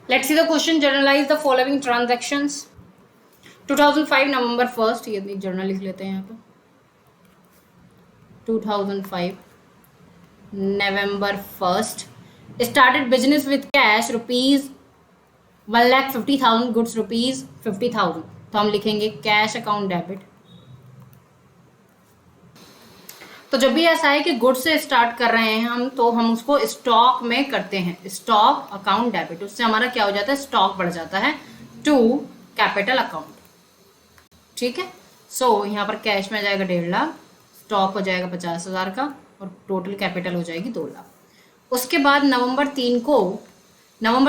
Let's see the question. Journalize the following transactions. 2005 November 1st, ये journal लिख लेते हैं यहाँ पे. 2005 November 1st started business with cash rupees 1,50,000, goods rupees 50,000. तो हम लिखेंगे कैश अकाउंट डेबिट. तो जब भी ऐसा है कि गुड्स से स्टार्ट कर रहे हैं हम, तो हम उसको स्टॉक में करते हैं. स्टॉक अकाउंट डेबिट, उससे हमारा क्या हो जाता है, स्टॉक बढ़ जाता है टू कैपिटल अकाउंट. ठीक है. सो यहाँ पर कैश में आ जाएगा 1.5 लाख, स्टॉक हो जाएगा 50,000 का, और टोटल कैपिटल हो जाएगी 2 लाख. उसके बाद November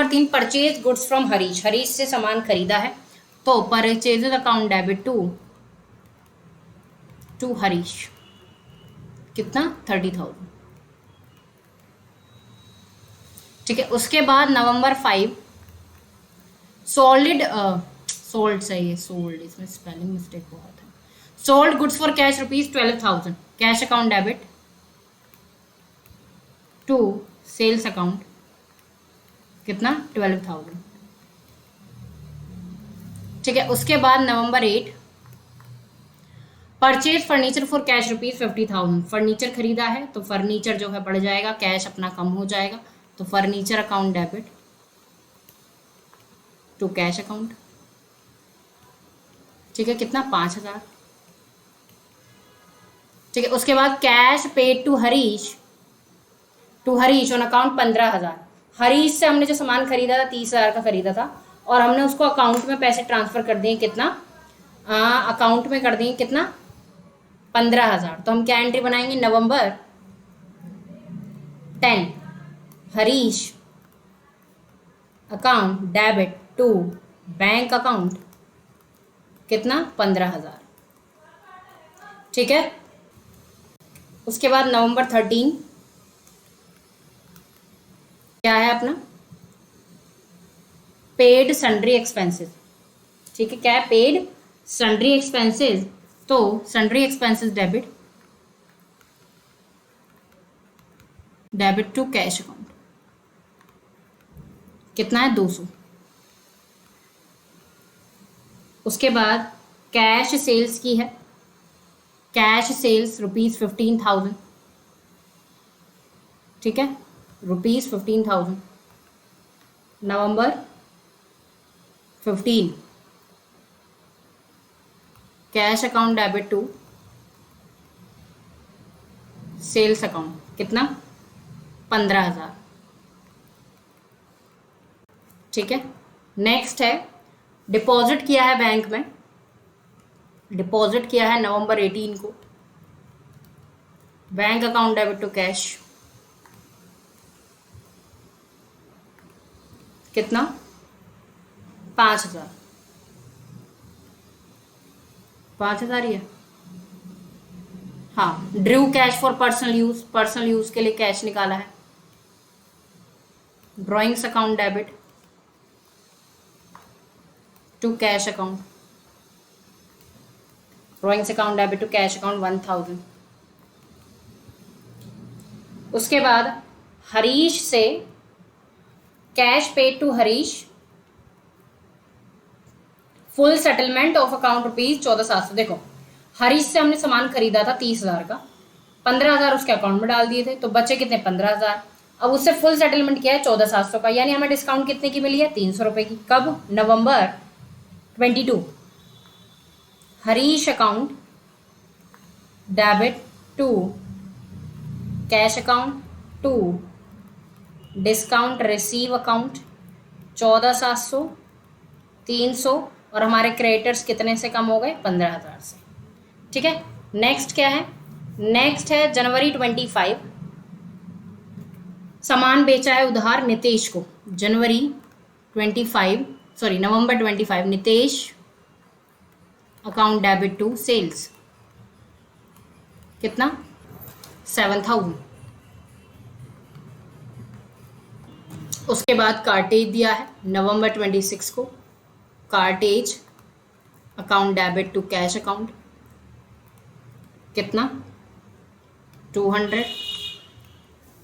3 purchase goods from Harish. Harish से सामान खरीदा है, तो purchases account debit to Harish. कितना, 30,000. ठीक है. उसके बाद नवंबर 5 सोल्ड सही है, सोल्ड, इसमें स्पेलिंग मिस्टेक बहुत है. Sold goods for cash rupees 12,000, cash account debit to sales account. कितना, 12,000. ठीक है. उसके बाद November 8 purchase furniture for cash rupees 50,000. Furniture खरीदा है, तो फर्नीचर जो है बढ़ जाएगा, कैश अपना कम हो जाएगा, तो furniture account debit to cash account. ठीक है. कितना, 5,000. ठीक है. उसके बाद cash paid to Harish on account 15,000. Harish से हमने जो सामान खरीदा था 30,000 का खरीदा था, और हमने उसको अकाउंट में पैसे ट्रांसफर कर दिए. कितना, अकाउंट में कर दिए कितना, 15,000. तो हम क्या एंट्री बनाएंगे, November 10 Harish account debit to bank account. कितना, 15,000. ठीक है. उसके बाद नवंबर 13 क्या है अपना, पेड सन्ड्री एक्सपेंसेस. ठीक है. क्या है, पेड सन्ड्री एक्सपेंसेस. तो sundry expenses debit to cash account. कितना है, 200. उसके बाद कैश सेल्स की है, कैश सेल्स रुपीज 15,000. ठीक है, rupees 15,000. November 15 cash account debit to sales account. कितना, 15,000. ठीक है. नेक्स्ट है डिपॉजिट किया है बैंक में, डिपॉजिट किया है नवंबर 18 को, bank account debit to cash. कितना, 5,000. 5,000 ही है. हाँ. Drew cash for personal use के लिए कैश निकाला है. Drawings account debit to cash account. Drawings account debit to cash account 1,000. उसके बाद हरीश से cash paid to Harish full settlement of account rupees 14,700. देखो, हरीश से हमने सामान खरीदा था 30,000 का, 15,000 उसके अकाउंट में डाल दिए थे, तो बचे कितने, 15,000. अब उससे फुल सेटलमेंट किया है 14,700 का, यानी हमें डिस्काउंट कितने की मिली है, 300 रुपए की. कब, November 22 Harish account debit to cash account to discount receive account 14,700, 300, और हमारे क्रेडिटर्स कितने से कम हो गए, 15,000 से. ठीक है. नेक्स्ट क्या है, नेक्स्ट है जनवरी 25 सामान बेचा है उधार नितेश को. November 25 Nitesh account debit to sales. कितना, 7,000. उसके बाद कार्टेज दिया है नवंबर 26 को, cartage account debit to cash account. कितना, 200.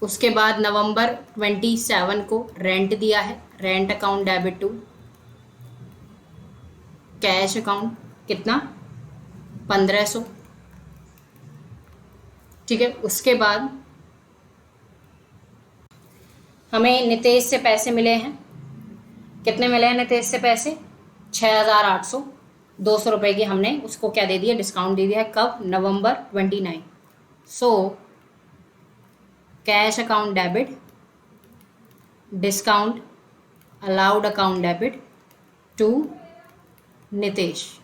उसके बाद नवंबर 27 को रेंट दिया है rent account debit to cash account कितना 1500। ठीक है, उसके बाद हमें नितेश से पैसे मिले हैं। कितने मिले हैं नितेश से पैसे 6800। 200 रुपये की हमने उसको क्या दे दिया, डिस्काउंट दे दिया है। कब, November 29। So cash account debit, discount allowed account debit to Nitesh.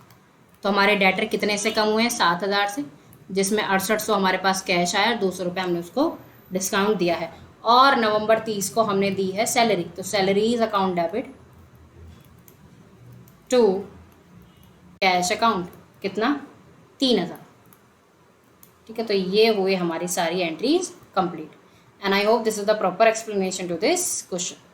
तो हमारे डेटर कितने से कम हुए हैं 7000 से, जिसमें 6800 हमारे पास कैश आया, 200 रुपये हमने उसको डिस्काउंट दिया है। और नवंबर 30 को हमने दी है सैलरी, तो salaries account debit to cash account कितना 3000। ठीक है, तो ये हुए हमारी सारी entries complete. And I hope this is the proper explanation to this question.